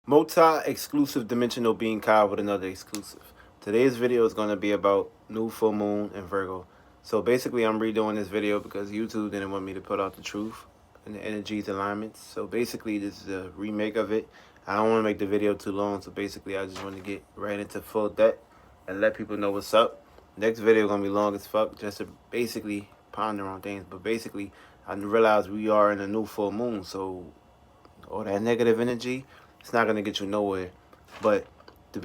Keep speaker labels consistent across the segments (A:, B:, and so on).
A: Multi-exclusive dimensional being Kyle with another exclusive. Today's video is going to be about new full moon and Virgo. So basically I'm redoing this video because YouTube didn't want me to put out the truth and the energies alignments. So basically this is a remake of it. I don't want to make the video too long, so basically I just want to get right into full depth and let people know what's up. Next video going to be long as fuck just to basically ponder on things. But basically I realize we are in a new full moon, so all that negative energy, it's not gonna get you nowhere. But to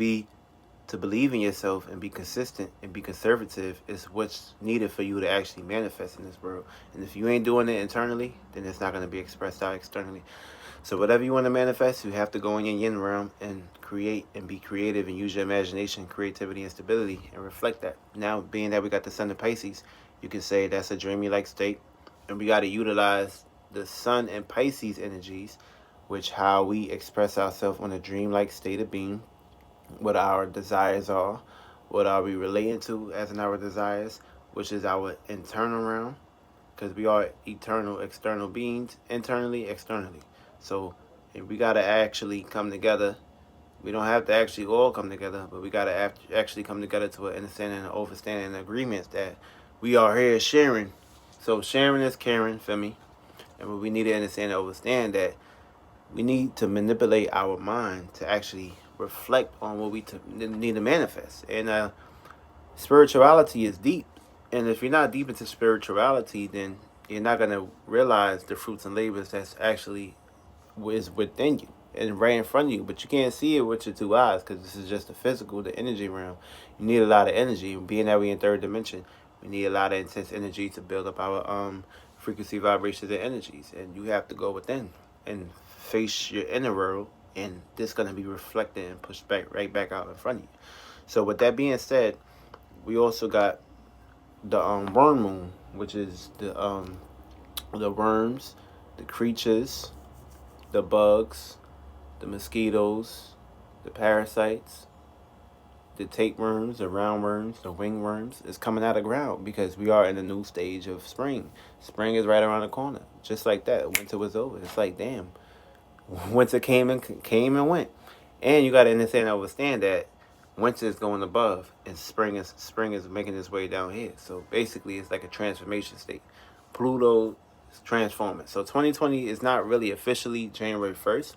A: believe in yourself and be consistent and be conservative is what's needed for you to actually manifest in this world. And if you ain't doing it internally, then it's not gonna be expressed out externally. So whatever you want to manifest, you have to go in your yin realm and create and be creative and use your imagination, creativity, and stability and reflect that. Now, being that we got the sun in Pisces, you can say that's a dreamy-like state, and we got to utilize the sun and Pisces energies, which how we express ourselves on a dreamlike state of being, what our desires are, what are we relating to as in our desires, which is our internal realm, because we are eternal external beings, internally, externally. So we got to actually come together. We don't have to actually all come together, but we got to actually come together to an understanding and overstanding and agreements that we are here sharing. So sharing is caring, feel me? And we need to understand and understand that we need to manipulate our mind to actually reflect on what we need to manifest. And spirituality is deep. And if you're not deep into spirituality, then you're not going to realize the fruits and labors that's actually is within you and right in front of you. But you can't see it with your two eyes because this is just the physical, the energy realm. You need a lot of energy. Being that we in third dimension, we need a lot of intense energy to build up our frequency, vibrations, and energies. And you have to go within and face your inner world, and this going to be reflected and pushed back right back out in front of you. So with that being said, we also got the worm moon, which is the worms, the creatures, the bugs, the mosquitoes, the parasites, the tapeworms, the roundworms, the wingworms is coming out of the ground because we are in a new stage of spring. Spring is right around the corner. Just like that, winter was over. It's like, damn, winter came and went. And you got to understand and understand that winter is going above and spring is making its way down here. So basically it's like a transformation state. Pluto is transforming. So 2020 is not really officially January 1st.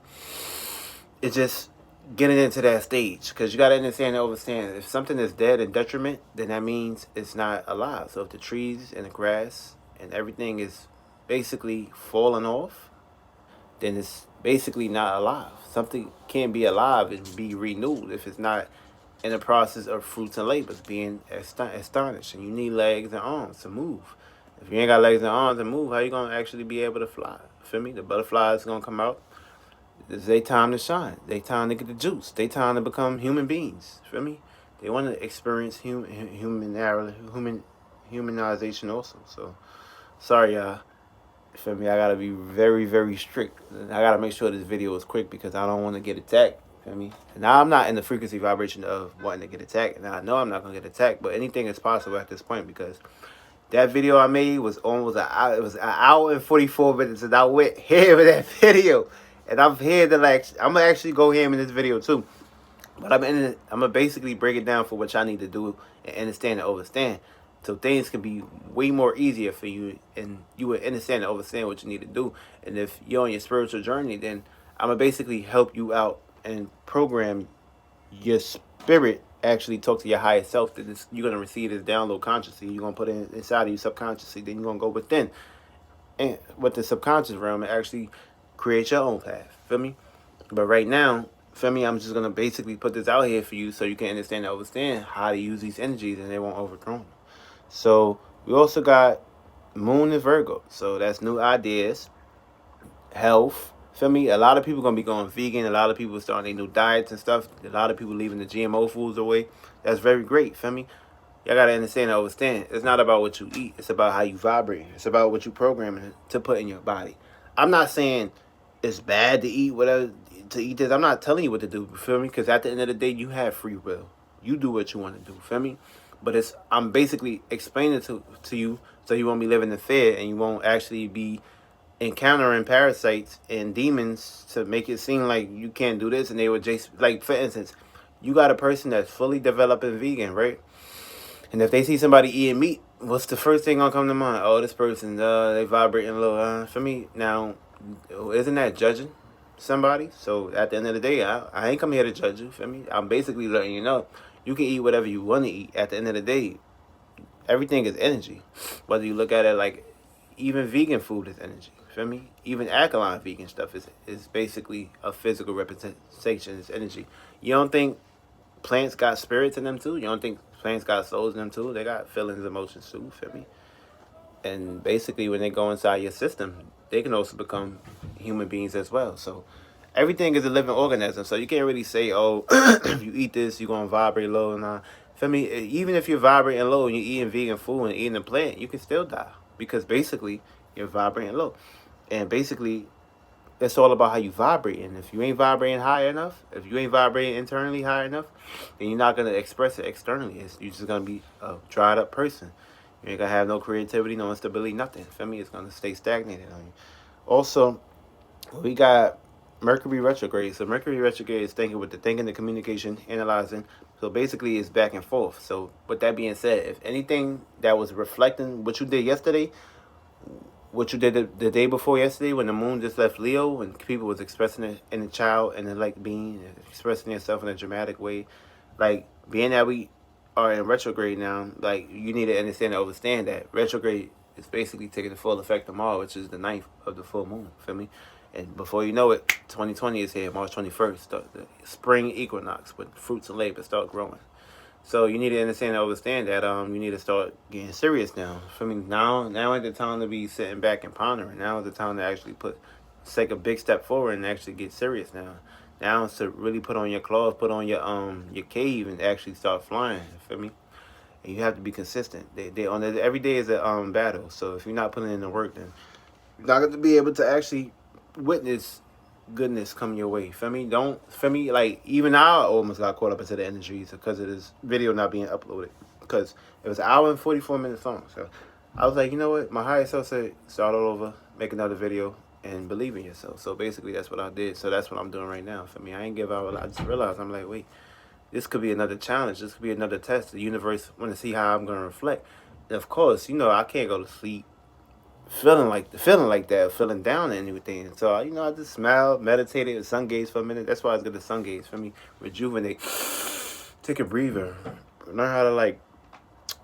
A: It's just getting into that stage, because you got to understand and understand, if something is dead and detriment, then that means it's not alive. So if the trees and the grass and everything is basically falling off, then it's basically not alive. Something can't be alive and be renewed if it's not in the process of fruits and labors being astonished. And you need legs and arms to move. If you ain't got legs and arms to move, how you going to actually be able to fly? Feel me? The butterflies going to come out. It's their time to shine. They time to get the juice. They time to become human beings. Feel me? They want to experience humanization also. So, sorry, y'all. Feel me? I gotta be very, very strict. I gotta make sure this video is quick because I don't want to get attacked. Feel me? Now I'm not in the frequency vibration of wanting to get attacked, and I know I'm not gonna get attacked. But anything is possible at this point because that video I made was almost an hour. It was an hour and 44 minutes, and I went here with that video. And I'm here to I'm gonna actually go ham in this video too. But I'm gonna basically break it down for what y'all need to do and understand and understand. So things can be way more easier for you, and you will understand and understand what you need to do. And if you're on your spiritual journey, then I'm gonna basically help you out and program your spirit actually talk to your higher self. That you're gonna receive this download consciously. You're gonna put it inside of you subconsciously. Then you're gonna go within and with the subconscious realm and actually create your own path. Feel me? But right now, feel me, I'm just gonna basically put this out here for you so you can understand and understand how to use these energies and they won't overthrow them. So we also got Moon and Virgo. So that's new ideas, health. Feel me? A lot of people gonna be going vegan. A lot of people starting their new diets and stuff. A lot of people leaving the GMO foods away. That's very great. Feel me? Y'all gotta understand and understand. It's not about what you eat. It's about how you vibrate. It's about what you programming to put in your body. I'm not saying it's bad to eat whatever, to eat this. I'm not telling you what to do. Feel me? Because at the end of the day, you have free will. You do what you want to do. Feel me? But I'm basically explaining to you so you won't be living in fear and you won't actually be encountering parasites and demons to make it seem like you can't do this, and they would just, like, for instance, you got a person that's fully developing vegan, right? And if they see somebody eating meat, what's the first thing gonna come to mind? Oh, this person, they vibrating low. For me, now, isn't that judging somebody? So at the end of the day, I ain't come here to judge you. For me, I'm basically letting you know you can eat whatever you want to eat. At the end of the day, everything is energy. Whether you look at it like, even vegan food is energy. Feel me? Even alkaline vegan stuff is basically a physical representation. It's energy. You don't think plants got spirits in them too? You don't think plants got souls in them too? They got feelings, emotions too. Feel me? And basically, when they go inside your system, they can also become human beings as well. So everything is a living organism. So you can't really say, oh, if you eat this, you're gonna vibrate low. And feel me? Even if you're vibrating low and you're eating vegan food and eating a plant, you can still die, because basically you're vibrating low. And basically, it's all about how you vibrate. And if you ain't vibrating high enough, if you ain't vibrating internally high enough, then you're not going to express it externally. You're just going to be a dried up person. You ain't going to have no creativity, no instability, nothing. Feel me? It's going to stay stagnated on you. Also, we got Mercury retrograde. So Mercury retrograde is thinking with the thinking, the communication, analyzing. So basically it's back and forth. So with that being said, if anything that was reflecting what you did yesterday, what you did the day before yesterday, when the moon just left Leo, when people was expressing it in the child and then, like, being expressing yourself in a dramatic way, like, being that we are in retrograde now, like, you need to understand and understand that retrograde is basically taking the full effect tomorrow, which is the 9th of the full moon. Feel me? And before you know it, 2020 is here, March 21st, the spring equinox, when fruits and labor start growing. So you need to understand and understand that you need to start getting serious now. For me, now is the time to be sitting back and pondering. Now is the time to actually take a big step forward and actually get serious now. Now is to really put on your claws, put on your cave, and actually start flying. For me, and you have to be consistent. Every day is a battle. So if you're not putting in the work, then you're not going to be able to actually witness goodness coming your way. Feel me? Like, even I almost got caught up into the energies because of this video not being uploaded, because it was an hour and 44 minutes long. So I was like, you know what, my higher self said, start all over, make another video, and believe in yourself. So basically that's what I did. So that's what I'm doing right now. For me, I ain't give out a lot. I just realized, I'm like, wait, this could be another challenge. This could be another test. The universe want to see how I'm going to reflect. And of course, I can't go to sleep feeling like that, feeling down and everything. So I just smiled, meditated, sun gaze for a minute. That's why I was good at sun gaze. For me, rejuvenate, take a breather, learn how to, like,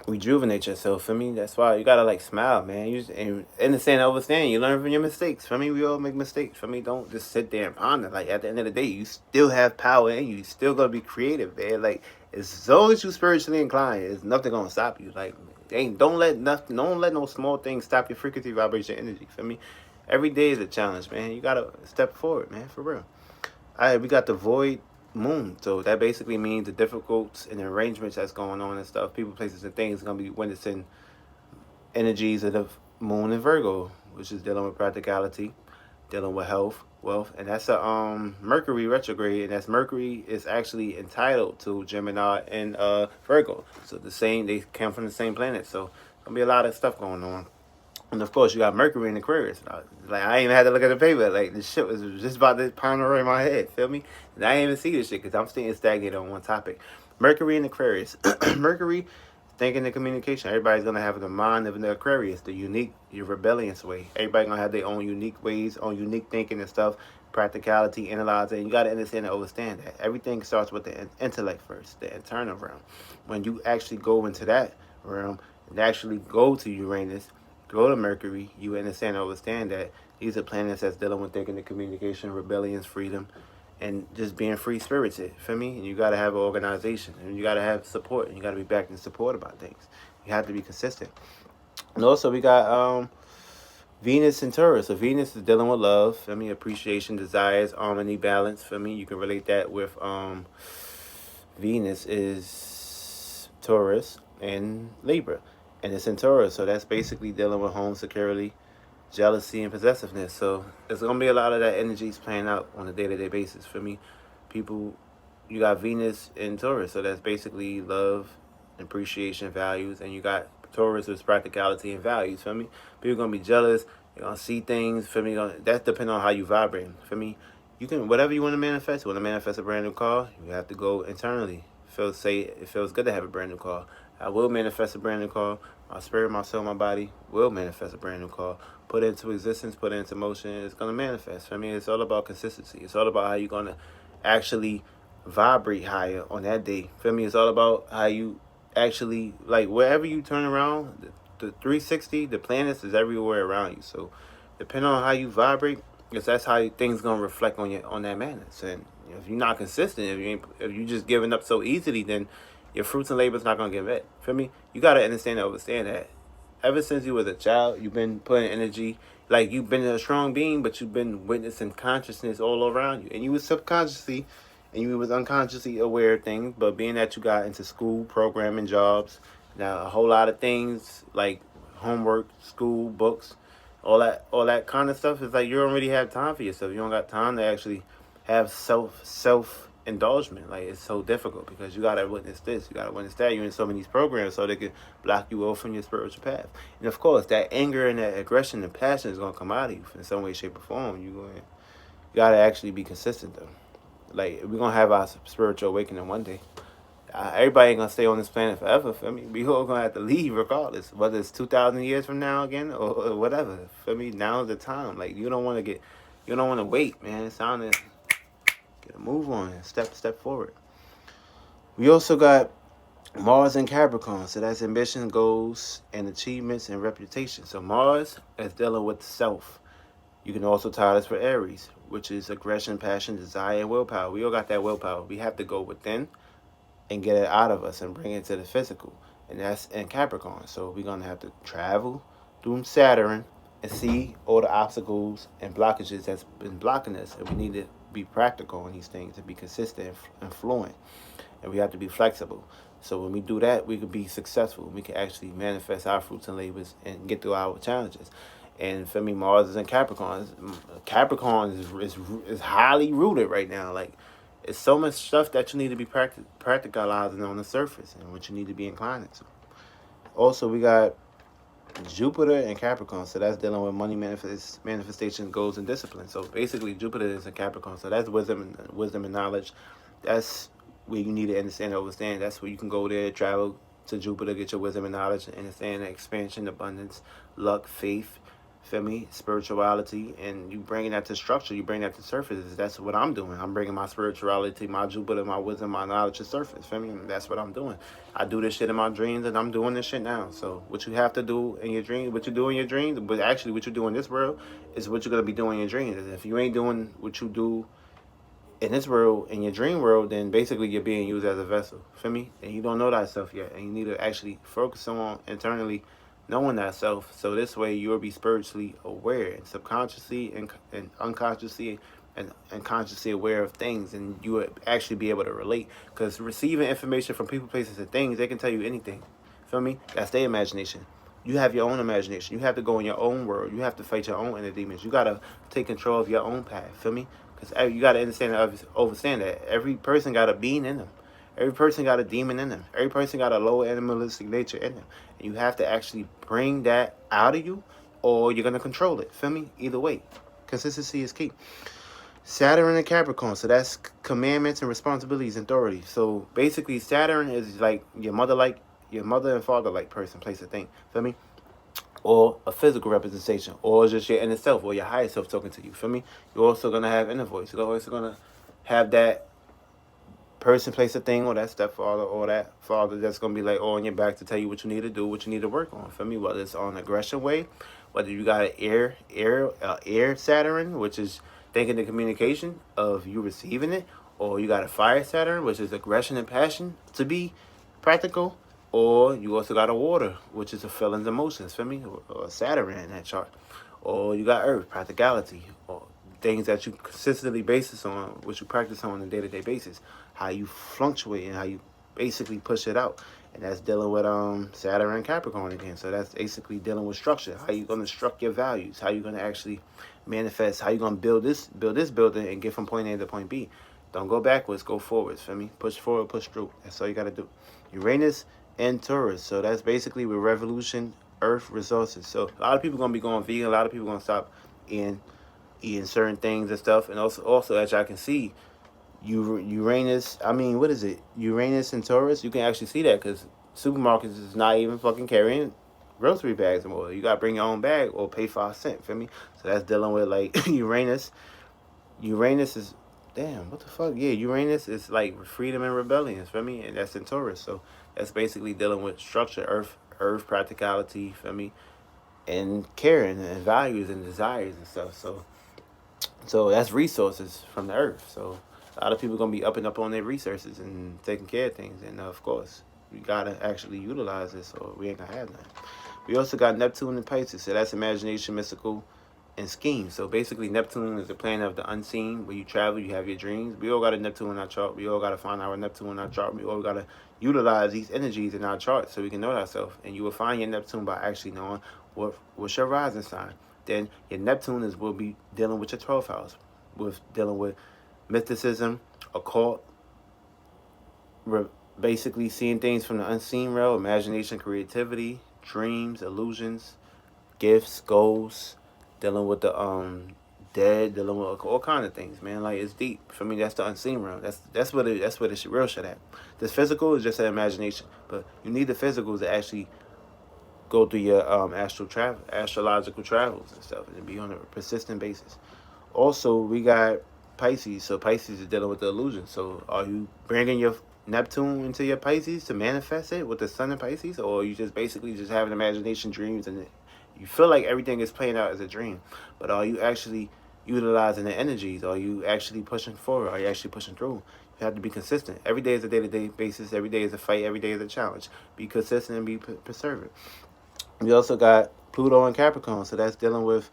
A: rejuvenate yourself. For me, that's why you gotta, like, smile, man. And understand, overstand. You learn from your mistakes. For me, we all make mistakes. For me, don't just sit there and ponder. Like, at the end of the day, you still have power in you. You still gonna be creative, man. Like, as long as you spiritually inclined, there's nothing gonna stop you. Like, don't let no small things stop your frequency, vibration, energy. For me, every day is a challenge, man. You gotta step forward, man, for real. We got the void moon, so that basically means the difficulties and the arrangements that's going on and stuff. People, places, and things gonna be witnessing energies of the moon in Virgo, which is dealing with practicality, dealing with health, wealth, and that's a Mercury retrograde, and that's Mercury is actually entitled to Gemini and Virgo. So they come from the same planet. So gonna be a lot of stuff going on. And of course, you got Mercury in Aquarius. Like, I ain't even had to look at the paper. Like, this shit was just about to ponder in my head. Feel me? And I ain't even see this shit because I'm staying stagnated on one topic. Mercury in Aquarius. Mercury, thinking the communication. Everybody's gonna have the mind of the Aquarius, the unique, your rebellious way. Everybody gonna have their own unique ways, own unique thinking and stuff. Practicality, analyzing. You gotta understand and understand that everything starts with the intellect first, the internal realm. When you actually go into that realm and actually go to Uranus, go to Mercury, you understand and understand that these are planets that's dealing with thinking, the communication, rebellions, freedom, and just being free spirited. For me, and you gotta have an organization, and you gotta have support, and you gotta be backed and support about things. You have to be consistent. And also, we got Venus and Taurus. So Venus is dealing with love. For me, appreciation, desires, harmony, balance. For me, you can relate that with Venus is Taurus and Libra. And it's in Taurus, so that's basically dealing with home security, jealousy, and possessiveness. So there's going to be a lot of that energies playing out on a day-to-day basis. For me, people, you got Venus in Taurus, so that's basically love, appreciation, values, and you got Taurus is practicality and values. For me, people are going to be jealous, You're gonna see things, feel me? That's depending on how you vibrate, feel me? You can, whatever you want to manifest. You want to manifest a brand new car, you have to go internally. It feels good to have a brand new car. I will manifest a brand new car. My spirit, my soul, my body will manifest a brand new car. Put it into existence, put it into motion. It's gonna manifest. I mean, it's all about consistency. It's all about how you're gonna actually vibrate higher on that day. Feel me? It's all about how you actually, like, wherever you turn around, the 360, the planets is everywhere around you. So depending on how you vibrate, because that's how things gonna reflect on that madness. And if you're not consistent, if you just giving up so easily, then your fruits and labors not gonna get met. Feel me? You gotta understand and understand that ever since you was a child, you've been putting energy. Like, you've been a strong being, but you've been witnessing consciousness all around you, and you was subconsciously and you was unconsciously aware of things. But being that you got into school, programming, jobs, now a whole lot of things like homework, school, books, all that kind of stuff, is like you don't really have time for yourself. You don't got time to actually have self indulgement. Like, it's so difficult because you gotta witness this, you gotta witness that. You're in so many programs, so they can block you off from your spiritual path. And of course, that anger and that aggression and passion is gonna come out of you in some way, shape, or form. You gotta actually be consistent though. Like, we're gonna have our spiritual awakening one day. Everybody ain't gonna stay on this planet forever. Feel me? We all gonna have to leave regardless, whether it's 2,000 years from now again or whatever. Feel me? Now's the time. Like, you don't want to wait, man. It's time to get a move on. Step forward. We also got Mars and Capricorn, so that's ambition, goals, and achievements and reputation. So Mars is dealing with self. You can also tie this for Aries, which is aggression, passion, desire, and willpower. We all got that willpower. We have to go within and get it out of us and bring it to the physical. And that's in Capricorn. So we're going to have to travel through Saturn and see all the obstacles and blockages that's been blocking us. And we need to be practical on these things and be consistent and fluent. And we have to be flexible. So when we do that, we can be successful. We can actually manifest our fruits and labors and get through our challenges. And for me, Mars is in Capricorn. Capricorn is highly rooted right now. Like, it's so much stuff that you need to be practicalizing on the surface and what you need to be inclining to. Also, we got Jupiter and Capricorn. So that's dealing with money manifestation, goals, and discipline. So basically, Jupiter is in Capricorn. So that's wisdom and knowledge. That's where you need to understand and understand. That's where you can go there, travel to Jupiter, get your wisdom and knowledge, and understand the expansion, abundance, luck, faith, feel me, spirituality, and you bringing that to structure, you bring that to surface. That's what I'm doing. I'm bringing my spirituality, my Jupiter, my wisdom, my knowledge to surface, feel me? And that's what I'm doing. I do this shit in my dreams, and I'm doing this shit now. So what you have to do in your dreams, what you do in your dreams, but actually what you do in this world is what you're going to be doing in your dreams. And if you ain't doing what you do in this world, in your dream world, then basically you're being used as a vessel, feel me? And you don't know thyself yet, and you need to actually focus on internally knowing thyself, so this way you'll be spiritually aware and subconsciously and unconsciously and consciously aware of things, and you will actually be able to relate. Because receiving information from people, places, and things, they can tell you anything, feel me? That's their imagination. You have your own imagination. You have to go in your own world. You have to fight your own inner demons. You got to take control of your own path, feel me? Because you got to understand that every person got a being in them. Every person got a demon in them. Every person got a low animalistic nature in them. And you have to actually bring that out of you, or you're going to control it. Feel me? Either way. Consistency is key. Saturn and Capricorn. So that's commandments and responsibilities and authority. So basically, Saturn is like your mother and father like person, place, or thing. Feel me? Or a physical representation, or just your inner self, or your higher self talking to you. Feel me? You're also going to have inner voice. You're also going to have that person, place, a thing, or that stepfather, or that father that's gonna be like on your back to tell you what you need to do, what you need to work on. For me, whether it's on aggression way, whether you got an air Saturn, which is thinking the communication of you receiving it, or you got a fire Saturn, which is aggression and passion to be practical, or you also got a water, which is a feelings, emotions. For me, or Saturn in that chart, or you got earth, practicality, or things that you consistently basis on, which you practice on a day-to-day basis, how you fluctuate and how you basically push it out. And that's dealing with Saturn and Capricorn again. So that's basically dealing with structure. How you gonna structure your values? How you gonna actually manifest? How you gonna build this building and get from point A to point B? Don't go backwards, go forwards. For me, push forward, push through. That's all you gotta do. Uranus and Taurus. So that's basically with revolution, earth resources. So a lot of people gonna be going vegan. A lot of people gonna stop eating certain things and stuff. And also as y'all can see, Uranus. I mean, what is it? Uranus and Taurus. You can actually see that because supermarkets is not even fucking carrying grocery bags anymore. You gotta bring your own bag or pay 5 cents. Feel me? So that's dealing with like Uranus. Uranus is damn. What the fuck? Yeah, Uranus is like freedom and rebellion. Feel me? And that's in Taurus. So that's basically dealing with structure, earth practicality. Feel me? And caring and values and desires and stuff. So that's resources from the earth. So a lot of people gonna be upping up on their resources and taking care of things. And of course, we gotta actually utilize this, or we ain't gonna have none. We also got Neptune and Pisces, so that's imagination, mystical, and scheme. So basically, Neptune is the planet of the unseen, where you travel, you have your dreams. We all got a Neptune in our chart. We all gotta find our Neptune in our chart. We all gotta utilize these energies in our chart so we can know ourselves. And you will find your Neptune by actually knowing what's your rising sign. Then your Neptune will be dealing with your 12th house, with dealing with mysticism, occult, basically seeing things from the unseen realm, imagination, creativity, dreams, illusions, gifts, goals, dealing with the dead, dealing with all kind of things, man. Like it's deep. For me, that's the unseen realm. That's what it's real shit at. This physical is just an imagination, but you need the physical to actually go through your astrological travels and stuff, and be on a persistent basis. Also, we got Pisces. So Pisces is dealing with the illusion. So are you bringing your Neptune into your Pisces to manifest it with the sun in Pisces, or are you just basically just having imagination, dreams, and you feel like everything is playing out as a dream? But are you actually utilizing the energies? Are you actually pushing forward? Are you actually pushing through? You have to be consistent. Every day is a day-to-day basis. Every day is a fight. Every day is a challenge. Be consistent and be perseverant. We also got Pluto and Capricorn. So that's dealing with,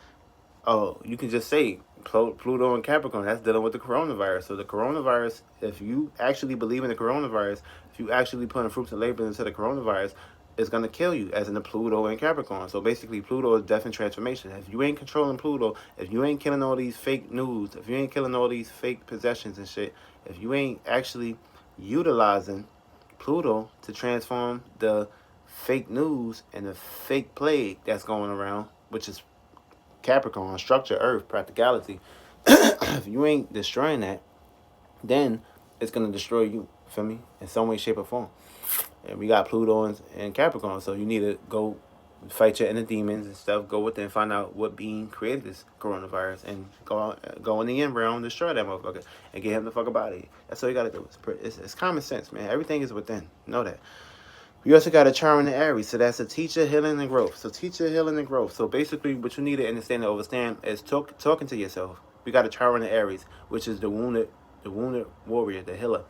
A: you can just say Pluto and Capricorn. That's dealing with the coronavirus. So the coronavirus, if you actually believe in the coronavirus, if you actually put in fruits and labors into the coronavirus, it's going to kill you, as in the Pluto and Capricorn. So basically, Pluto is death and transformation. If you ain't controlling Pluto, if you ain't killing all these fake news, if you ain't killing all these fake possessions and shit, if you ain't actually utilizing Pluto to transform the fake news and the fake plague that's going around, which is Capricorn, structure, earth, practicality. If you ain't destroying that, then it's going to destroy you, feel me, in some way, shape, or form. And we got Pluto and Capricorn, so you need to go fight your inner demons and stuff. Go within, find out what being created this coronavirus, and go in the end realm, destroy that motherfucker, and get him the fuck up out of here. That's all you gotta do. It's common sense, man. Everything is within. Know that. We also got a Chiron in Aries, so that's a teacher, healing, and growth. So teacher, healing, and growth. So basically, what you need to understand and understand is talking to yourself. We got a Chiron in Aries, which is the wounded warrior, the healer.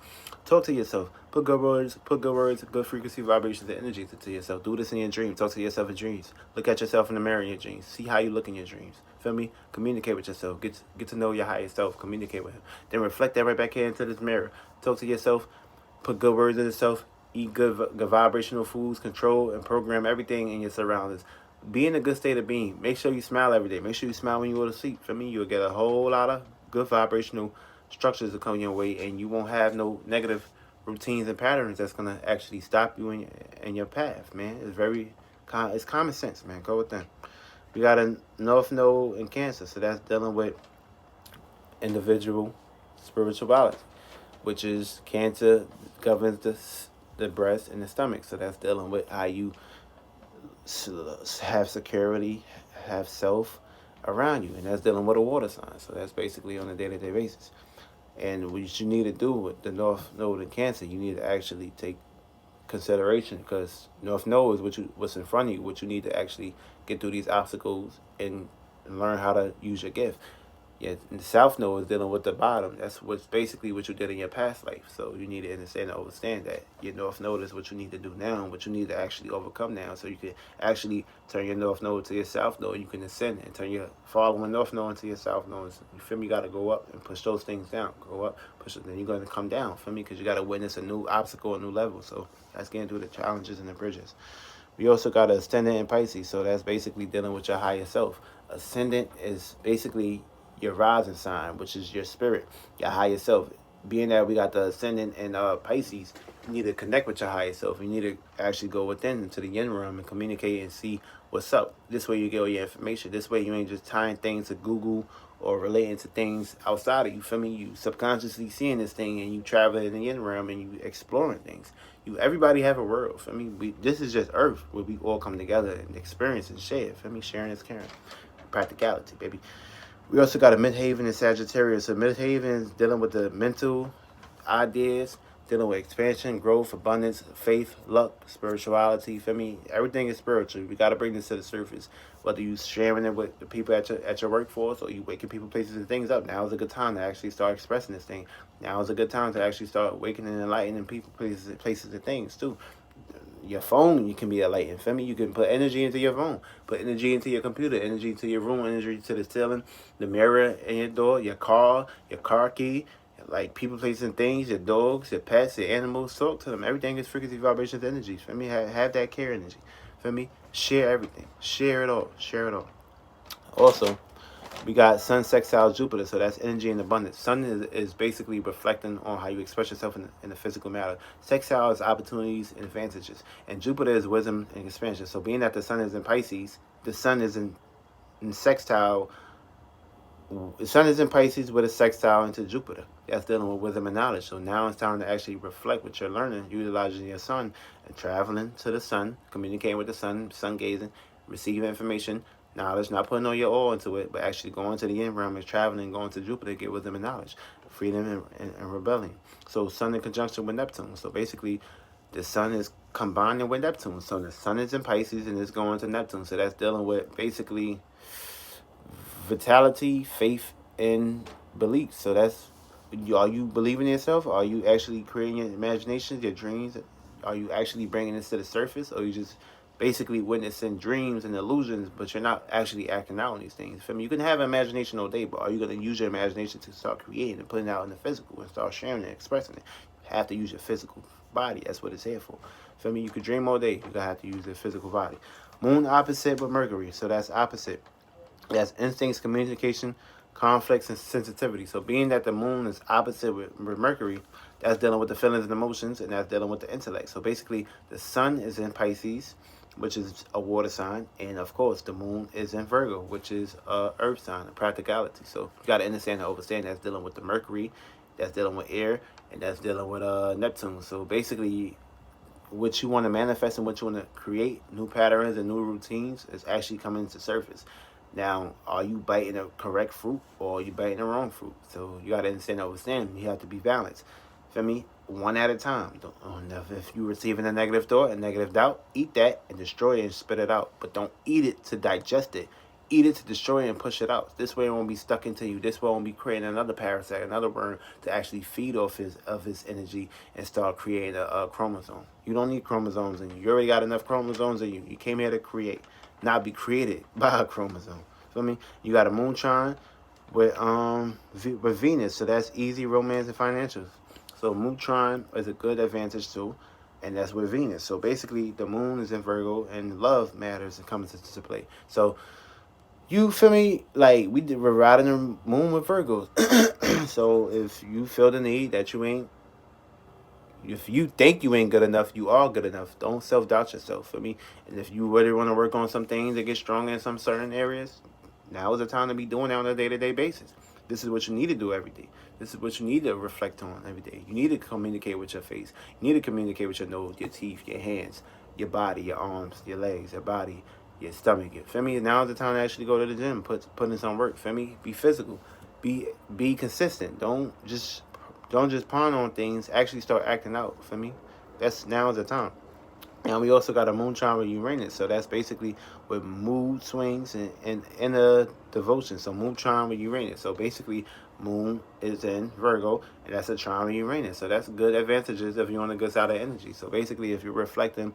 A: Talk to yourself. Put good words, good frequency, vibrations, and energies into yourself. Do this in your dreams. Talk to yourself in dreams. Look at yourself in the mirror in your dreams. See how you look in your dreams. Feel me? Communicate with yourself. Get to know your higher self. Communicate with him. Then reflect that right back here into this mirror. Talk to yourself. Put good words in yourself. Eat good vibrational foods. Control and program everything in your surroundings. Be in a good state of being. Make sure you smile every day. Make sure you smile when you go to sleep. For me, you'll get a whole lot of good vibrational structures to come your way, and you won't have no negative routines and patterns that's gonna actually stop you in your path, man. It's common sense, man. Go with them. We got a North Node in Cancer, so that's dealing with individual spirituality, which is Cancer governs the breast and the stomach, so that's dealing with how you have security, have self around you, and that's dealing with a water sign. So that's basically on a day-to-day basis. And what you need to do with the North Node in Cancer, you need to actually take consideration, because North Node is what's in front of you, what you need to actually get through these obstacles and learn how to use your gift. Yeah, and the South Node is dealing with the bottom. That's what's basically what you did in your past life. So you need to understand that. Your North Node is what you need to do now, what you need to actually overcome now, so you can actually turn your North Node to your South Node. You can ascend and turn your following North Node into your South Node. You feel me? You got to go up and push those things down. Go up, push it, then you're going to come down, feel me? Because you got to witness a new obstacle, a new level. So that's getting through the challenges and the bridges. We also got an Ascendant in Pisces, so that's basically dealing with your higher self. Ascendant is basically your rising sign, which is your spirit, your higher self. Being that we got the Ascendant in Pisces, You need to connect with your higher self. You need to actually go within into the yin realm and communicate and see what's up. This way you get all your information. This way you ain't just tying things to Google or relating to things outside of you. Feel me? You subconsciously seeing this thing and you travel in the yin realm and you exploring things. Everybody have a world. Feel me? This is just Earth where we all come together and experience and share. Feel me? Sharing is caring. Practicality, baby. We also got a Midhaven and Sagittarius. So Midhaven is dealing with the mental ideas, dealing with expansion, growth, abundance, faith, luck, spirituality. Feel me? Everything is spiritual. We got to bring this to the surface. Whether you sharing it with the people at your workforce or you waking people, places, and things up, now is a good time to actually start expressing this thing. Now is a good time to actually start waking and enlightening people, places, and things too. Your phone, you can be enlightened. Feel me? You can put energy into your phone, put energy into your computer, energy into your room, energy to the ceiling, the mirror in your door, your car key, like people, places, and things, your dogs, your pets, your animals. Talk to them. Everything is frequency, vibrations, energies. Feel me? Have that care energy. Feel me? Share everything. Share it all. Share it all. Also, we got Sun sextile Jupiter, so that's energy and abundance. Sun is basically reflecting on how you express yourself in the physical matter. Sextile is opportunities and advantages. And Jupiter is wisdom and expansion. So being that the Sun is in Pisces, the Sun is in sextile. The Sun is in Pisces with a sextile into Jupiter. That's dealing with wisdom and knowledge. So now it's time to actually reflect what you're learning, utilizing your Sun and traveling to the Sun, communicating with the Sun, sun gazing, receiving information, knowledge, not putting all your all into it, but actually going to the yin realm and traveling, going to Jupiter, get wisdom and knowledge, freedom and rebellion. So Sun in conjunction with Neptune. So basically, the Sun is combining with Neptune. So the Sun is in Pisces and it's going to Neptune. So that's dealing with basically vitality, faith, and belief. So that's, are you believing in yourself? Are you actually creating your imaginations, your dreams? Are you actually bringing this to the surface? Or are you just basically witnessing dreams and illusions, but you're not actually acting out on these things? Feel me? You can have imagination all day, but are you going to use your imagination to start creating and putting it out in the physical and start sharing and expressing it? You have to use your physical body. That's what it's here for. Feel me? You could dream all day. You're going to have to use your physical body. Moon opposite with Mercury. So that's opposite. That's instincts, communication, conflicts, and sensitivity. So being that the moon is opposite with Mercury, that's dealing with the feelings and emotions, and that's dealing with the intellect. So basically, the Sun is in Pisces, which is a water sign, and of course, the moon is in Virgo, which is a earth sign, a practicality. So you got to understand and understand that's dealing with the Mercury, that's dealing with air, and that's dealing with Neptune. So basically, what you want to manifest and what you want to create, new patterns and new routines, is actually coming to surface. Now, are you biting the correct fruit or are you biting the wrong fruit? So you got to understand and understand. You have to be balanced. Feel me? One at a time. If you're receiving a negative thought, a negative doubt, eat that and destroy it and spit it out. But don't eat it to digest it. Eat it to destroy it and push it out. This way it won't be stuck into you. This way it won't be creating another parasite, another worm to actually feed off his energy and start creating a chromosome. You don't need chromosomes in you. You already got enough chromosomes in you. You came here to create, not be created by a chromosome. Feel me? You got a moon trine with Venus, so that's easy romance and financials. So moon trine is a good advantage too, and that's with Venus. So basically, the moon is in Virgo, and love matters and comes into play. So you feel me? Like we're riding the moon with Virgos. So if you feel the need that you ain't, if you think you ain't good enough, you are good enough. Don't self-doubt yourself, for me. And if you really want to work on some things and get stronger in some certain areas, now is the time to be doing that on a day-to-day basis. This is what you need to do every day. This is what you need to reflect on every day. You need to communicate with your face. You need to communicate with your nose, your teeth, your hands, your body, your arms, your legs, your body, your stomach. You feel me? Now is the time to actually go to the gym, put in some work. Feel me? Be physical. Be consistent. Don't just ponder on things. Actually start acting out. Feel me? Now is the time. And we also got a moon trine with Uranus. So that's basically with mood swings and inner devotion. So moon trine with Uranus. So basically, moon is in Virgo, and that's a trine with Uranus. So that's good advantages if you're on the good side of energy. So basically, if you're reflecting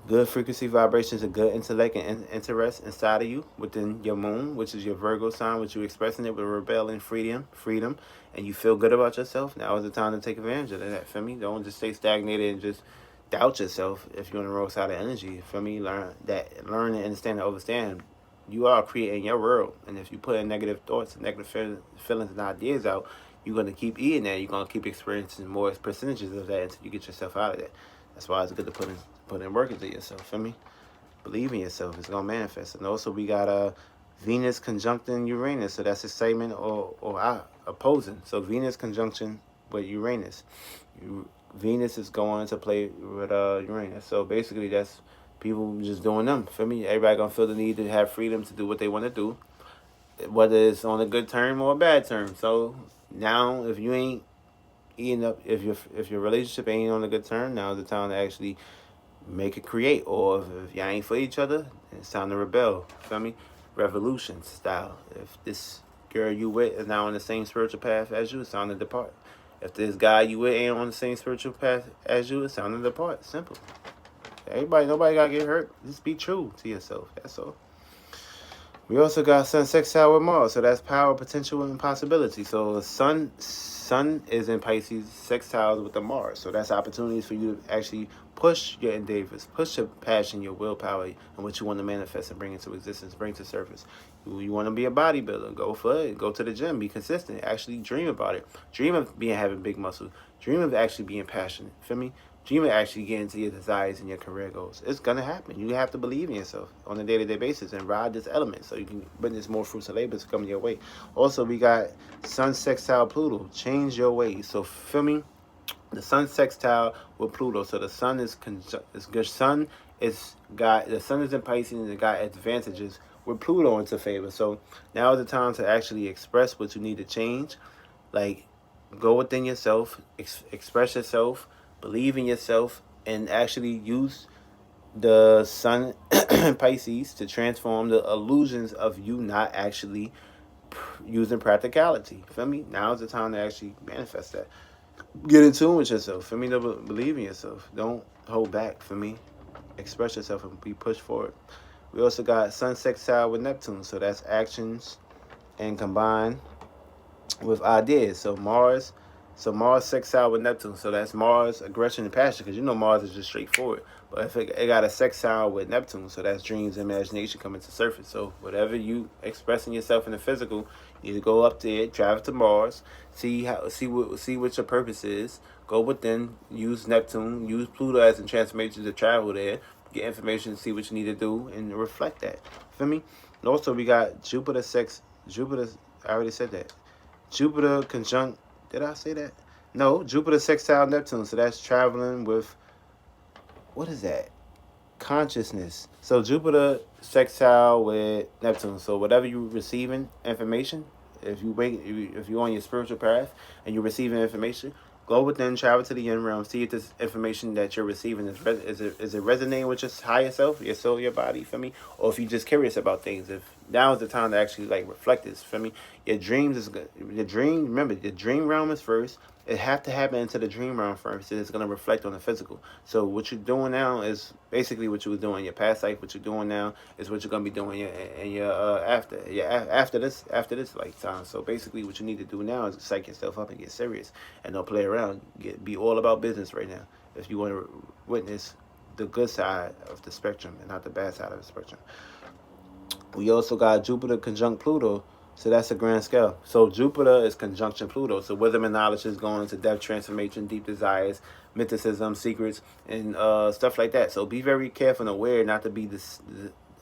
A: good frequency vibrations and good intellect and interest inside of you within your moon, which is your Virgo sign, which you're expressing it with rebellion, freedom, and you feel good about yourself, now is the time to take advantage of that. Feel me? Don't just stay stagnated and just doubt yourself if you're on the wrong side of energy. Feel me? Learn and understand and understand. You are creating your world, and if you put in negative thoughts and negative feelings and ideas out, you're going to keep eating that. You're going to keep experiencing more percentages of that until you get yourself out of that. That's why it's good to put in work into yourself. Feel me? Believe in yourself. It's going to manifest. And also we got Venus conjuncting Uranus. So that's excitement or opposing. So Venus conjunction with Uranus. Venus is going to play with Uranus. So basically that's people just doing them. Feel me? Everybody going to feel the need to have freedom to do what they want to do, whether it's on a good term or a bad term. So now if you ain't eating up, if your relationship ain't on a good term, now's the time to actually make it create. Or if y'all ain't for each other, it's time to rebel. Feel me? Revolution style. If this girl you with is not on the same spiritual path as you, it's time to depart. If this guy you with ain't on the same spiritual path as you, it's time to depart. Simple. Nobody gotta get hurt. Just be true to yourself. That's all. We also got Sun sextile with Mars, so that's power, potential, and possibility. So the Sun is in Pisces, sextiles with the Mars, so that's opportunities for you to actually push your endeavors, push your passion, your willpower, and what you want to manifest and bring into existence, bring to surface. You want to be a bodybuilder, go for it. Go to the gym, be consistent. Actually dream about it. Dream of having big muscles. Dream of actually being passionate. Feel me? Dream of actually getting to your desires and your career goals. It's gonna happen. You have to believe in yourself on a day-to-day basis and ride this element so you can witness more fruits and labors coming your way. Also, we got Sun sextile Pluto. Change your ways. So feel me? The Sun sextile with Pluto. So the Sun is good. The Sun is in Pisces and it got advantages with Pluto into favor. So now is the time to actually express what you need to change. Like, go within yourself, express yourself, believe in yourself, and actually use the Sun Pisces to transform the illusions of you not actually using practicality. Feel me? Now is the time to actually manifest that. Get in tune with yourself. Feel me? Believe in yourself. Don't hold back. Feel me? Express yourself and be pushed forward. We also got Sun sextile with Neptune, so that's actions and combined with ideas. So Mars sextile with Neptune, so that's Mars aggression and passion, because you know Mars is just straightforward. But if it got a sextile with Neptune, so that's dreams and imagination coming to surface. So whatever you expressing yourself in the physical, you need to go up there, travel to Mars, see what your purpose is. Go within, use Neptune, use Pluto as a transformation to travel there, get information, see what you need to do, and reflect that. Feel me? And also we got Jupiter. I already said that. Jupiter conjunct. Did I say that? No, Jupiter sextile Neptune. So that's traveling with, what is that? Consciousness. So Jupiter sextile with Neptune. So whatever you receiving information, if you're on your spiritual path and you're receiving information, go within, travel to the yin realm, see if this information that you're receiving is it resonating with your higher self, your soul, your body, for me? Or if you're just curious about things, if now is the time to actually like reflect this, for me? Your dreams is good. Remember, the dream realm is first. It have to happen into the dream realm first. It's going to reflect on the physical. So what you're doing now is basically what you were doing in your past life. What you're doing now is what you're going to be doing in your after this lifetime. So basically what you need to do now is psych yourself up and get serious and don't play around. Be all about business right now if you want to witness the good side of the spectrum and not the bad side of the spectrum. We also got Jupiter conjunct Pluto. So that's a grand scale. So Jupiter is conjunction Pluto. So wisdom and knowledge is going into depth, transformation, deep desires, mysticism, secrets, and stuff like that. So be very careful and aware not to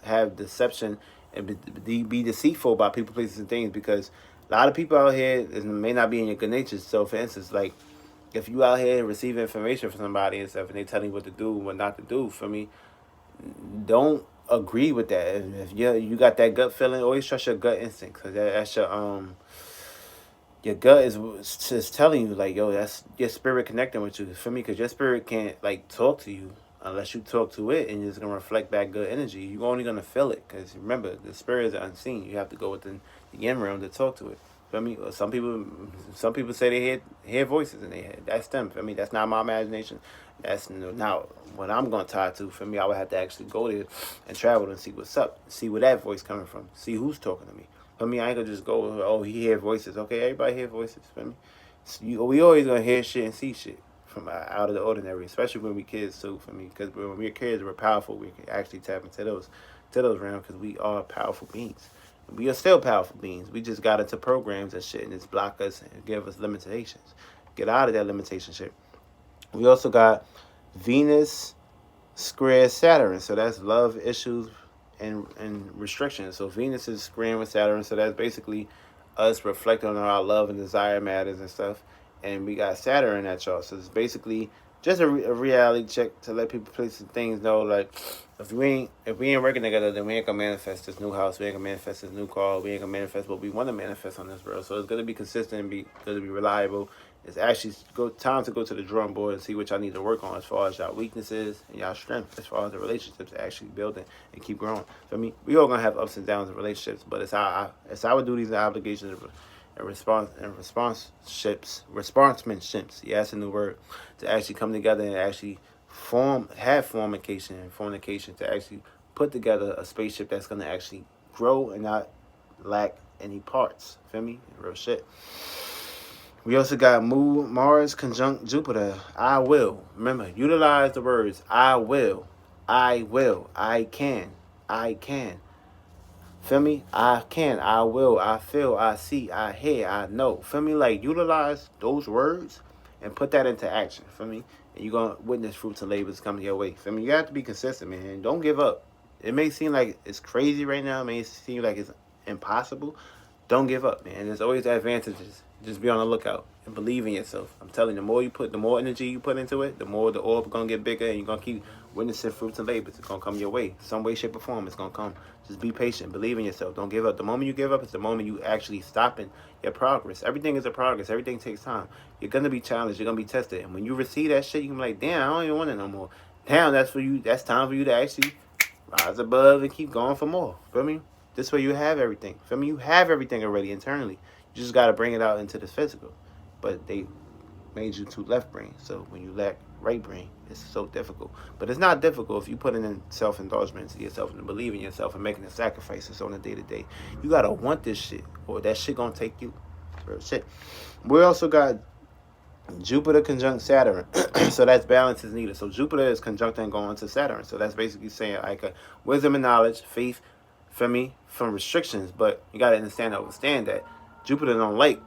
A: have deception and be deceitful about people, places, and things, because a lot of people out here may not be in your good nature. So for instance, like if you out here receiving information from somebody and stuff and they telling you what to do and what not to do, for me, don't agree with that. If you got that gut feeling, always trust your gut instinct, because that's your gut is telling you, like, yo, that's your spirit connecting with you. For me, because your spirit can't like talk to you unless you talk to it, and it's gonna reflect back good energy. You're only gonna feel it, because remember, the spirit is unseen. You have to go within the yin realm to talk to it. For me, some people say they hear voices in their head. That's them. For me, that's not my imagination. That's not what I'm gonna tie to. For me, I would have to actually go there and travel and see what's up, see where that voice coming from, see who's talking to me. For me, I ain't gonna just go, oh, he hear voices. Okay, everybody hear voices. For me, we always gonna hear shit and see shit from out of the ordinary, especially when we kids too. For me, because when we're kids, we're powerful. We can actually tap into those realms because we are powerful beings. We are still powerful beings. We just got into programs and shit, and it's block us and give us limitations. Get out of that limitation shit. We also got Venus square Saturn, so that's love issues and restrictions. So Venus is squaring with Saturn, so that's basically us reflecting on our love and desire matters and stuff. And we got Saturn in that chart, so it's basically just a reality check to let people, places, things know. Like, if we ain't working together, then we ain't gonna manifest this new house. We ain't gonna manifest this new car. We ain't gonna manifest what we want to manifest on this world. So it's gonna be consistent, and be gonna be reliable. It's actually time to go to the drawing board and see what y'all need to work on as far as y'all weaknesses and y'all strength, as far as the relationships actually building and keep growing. For me, we all gonna have ups and downs in relationships, but it's our duties and obligations and responsionships. Yeah, that's a new word, to actually come together and actually have fornication to actually put together a spaceship that's gonna actually grow and not lack any parts. Feel me? Real shit. We also got Mars conjunct Jupiter. I will. Remember, utilize the words I will, I can, I can. Feel me? I can, I will, I feel, I see, I hear, I know. Feel me? Like, utilize those words and put that into action. Feel me? And you're going to witness fruits and labors coming your way. Feel me? You have to be consistent, man. Don't give up. It may seem like it's crazy right now. It may seem like it's impossible. Don't give up, man. There's always advantages. Just be on the lookout and believe in yourself. I'm telling you, the more energy you put into it, the more the orb gonna get bigger, and you're gonna keep witnessing fruits and labors. It's gonna come your way, some way, shape, or form. It's gonna come. Just be patient. Believe in yourself. Don't give up. The moment you give up is the moment you actually stopping your progress. Everything is a progress. Everything takes time. You're gonna be challenged. You're gonna be tested. And when you receive that shit, you can be like, damn, I don't even want it no more. Damn, that's for you. That's time for you to actually rise above and keep going for more. Feel me? This way you have everything. Feel me? You have everything already internally. You just got to bring it out into the physical. But they made you too left brain. So when you lack right brain, it's so difficult. But it's not difficult if you put in self-indulgence to yourself and believe in yourself and making the sacrifices on a day-to-day. You got to want this shit, or that shit going to take you. Real shit. We also got Jupiter conjunct Saturn. So that's balance is needed. So Jupiter is conjuncting going to Saturn. So that's basically saying like a wisdom and knowledge, faith, for me, from restrictions. But you got to understand that Jupiter don't like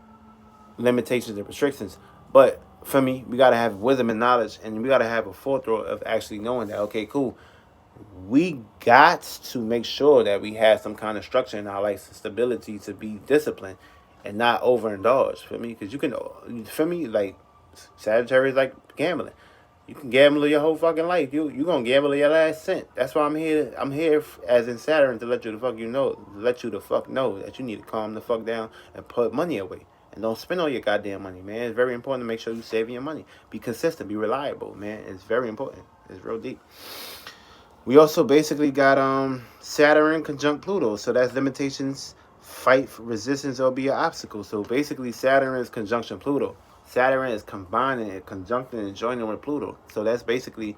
A: limitations and restrictions. But for me, we got to have wisdom and knowledge, and we got to have a forethought of actually knowing that, okay, cool, we got to make sure that we have some kind of structure in our life, stability, to be disciplined and not overindulge. For me, because you can, for me, like Sagittarius, like gambling. You can gamble your whole fucking life. You gonna gamble your last cent. That's why I'm here. I'm here as in Saturn to let you the fuck know that you need to calm the fuck down and put money away. And don't spend all your goddamn money, man. It's very important to make sure you're saving your money. Be consistent, be reliable, man. It's very important. It's real deep. We also basically got Saturn conjunct Pluto. So that's limitations, fight, resistance, or be an obstacle. So basically Saturn is conjunction Pluto. Saturn is combining and conjuncting and joining with Pluto. So that's basically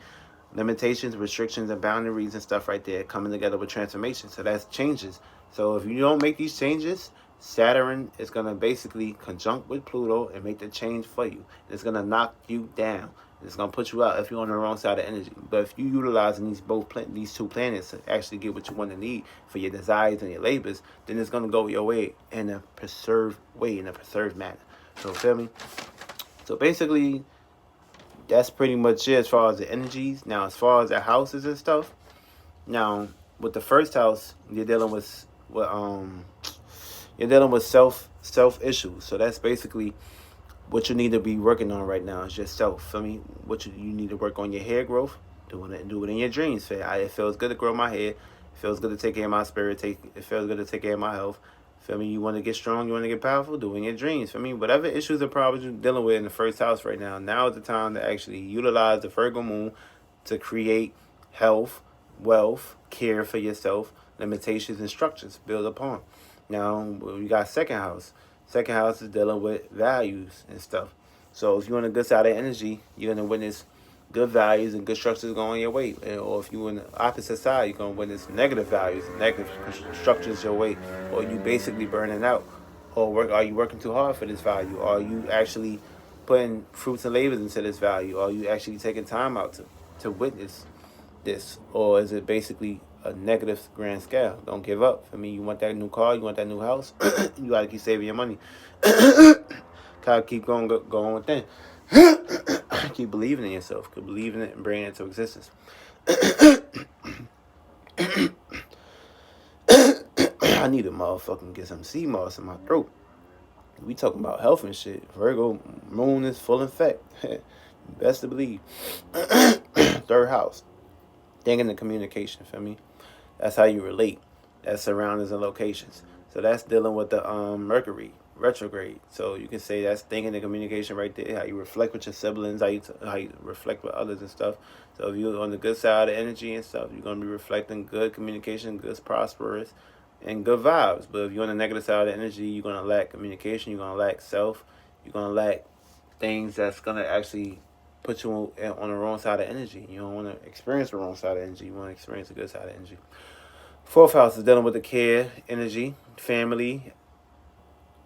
A: limitations, restrictions, and boundaries and stuff right there coming together with transformation. So that's changes. So if you don't make these changes, Saturn is going to basically conjunct with Pluto and make the change for you. It's going to knock you down. It's going to put you out if you're on the wrong side of energy. But if you utilizing these two planets to actually get what you want to need for your desires and your labors, then it's going to go your way in a preserved manner. So feel me? So basically, that's pretty much it as far as the energies. Now, as far as the houses and stuff, now with the first house, you're dealing with self issues. So that's basically what you need to be working on right now is yourself. I mean, what you need to work on your hair growth, do it in your dreams. It feels good to grow my hair. It feels good to take care of my spirit. It feels good to take care of my health. Feel me? You want to get strong, you want to get powerful, do it in your dreams. Feel me? Whatever issues and problems you're dealing with in the first house right now is the time to actually utilize the Virgo moon to create health, wealth, care for yourself, limitations, and structures build upon. Now, we got second house. Second house is dealing with values and stuff. So if you're on the good side of energy, you're going to witness good values and good structures going your way. Or if you're on the opposite side, you're going to witness negative values, negative structures your way. Or you basically burning out. Or are you working too hard for this value? Are you actually putting fruits and labors into this value? Are you actually taking time out to witness this? Or is it basically a negative grand scale. Don't give up. I mean, you want that new car, you want that new house, you gotta keep saving your money. Gotta keep going within. Keep believing in yourself. Keep believing it and bringing it into existence. I need to motherfucking get some sea moss in my throat. We talking about health and shit. Virgo moon is full effect. Best to believe. Third house. Thinking the communication, feel me? That's how you relate. That's surroundings and locations. So that's dealing with the Mercury retrograde. So you can say that's thinking the communication right there. How you reflect with your siblings, how you reflect with others and stuff. So if you're on the good side of energy and stuff, you're gonna be reflecting good communication, good prosperous, and good vibes. But if you're on the negative side of energy, you're gonna lack communication. You're gonna lack self. You're gonna lack things that's gonna actually put you on the wrong side of energy. You don't want to experience the wrong side of energy. You want to experience the good side of energy. Fourth house is dealing with the care energy, family,